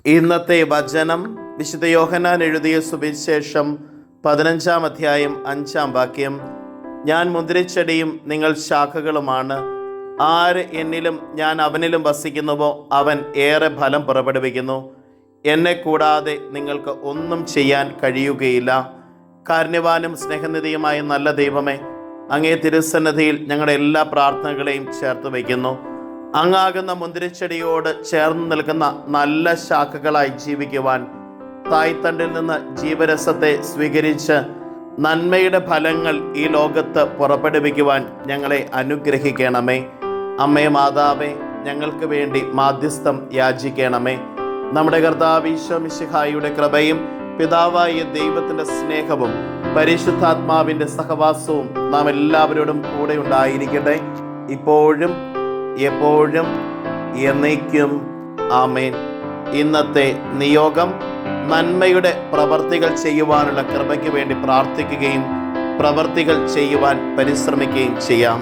ഇന്നത്തെ വചനം വിശുദ്ധ യോഹന്നാൻ എഴുതിയ സുവിശേഷം 15-ാം അധ്യായം 5-ാം വാക്യം. ഞാൻ മുന്തിരിച്ചെടിയും നിങ്ങൾ ശാഖകളുമാണ്. ആര് എന്നിലും ഞാൻ അവനിലും വസിക്കുന്നുവോ അവൻ ഏറെ ഫലം പുറപ്പെടുവിക്കുന്നു. എന്നെ കൂടാതെ നിങ്ങൾക്ക് ഒന്നും ചെയ്യാൻ കഴിയുകയില്ല. കാരുണ്യവാനും സ്നേഹനിധിയുമായ നല്ല ദൈവമേ, അങ്ങേ തിരുസന്നിധിയിൽ ഞങ്ങളുടെ എല്ലാ പ്രാർത്ഥനകളെയും ചേർത്ത് വയ്ക്കുന്നു. അങ്ങാകുന്ന മുന്തിരിച്ചെടിയോട് ചേർന്ന് നിൽക്കുന്ന നല്ല ശാഖകളായി ജീവിക്കുവാൻ, തായ്തണ്ടിൽ നിന്ന് ജീവരസത്തെ സ്വീകരിച്ച് നന്മയുടെ ഫലങ്ങൾ ഈ ലോകത്ത് പുറപ്പെടുവിക്കുവാൻ ഞങ്ങളെ അനുഗ്രഹിക്കണമേ. അമ്മേ മാതാവേ, ഞങ്ങൾക്ക് വേണ്ടി മാധ്യസ്ഥം യാചിക്കണമേ. നമ്മുടെ കർത്താവ് ഈശോ മിശിഹായുടെ കൃപയും പിതാവായ ദൈവത്തിൻ്റെ സ്നേഹവും പരിശുദ്ധാത്മാവിൻ്റെ സഹവാസവും നാം എല്ലാവരോടും കൂടെ ഉണ്ടായിരിക്കട്ടെ, ഇപ്പോഴും എപ്പോഴും എന്നേക്കും. ആമേൻ. ഇന്നത്തെ നിയോഗം: നന്മയുടെ പ്രവർത്തികൾ ചെയ്യുവാനുള്ള കൃപയ്ക്ക് വേണ്ടി പ്രാർത്ഥിക്കുകയും പ്രവർത്തികൾ ചെയ്യുവാൻ പരിശ്രമിക്കുകയും ചെയ്യാം.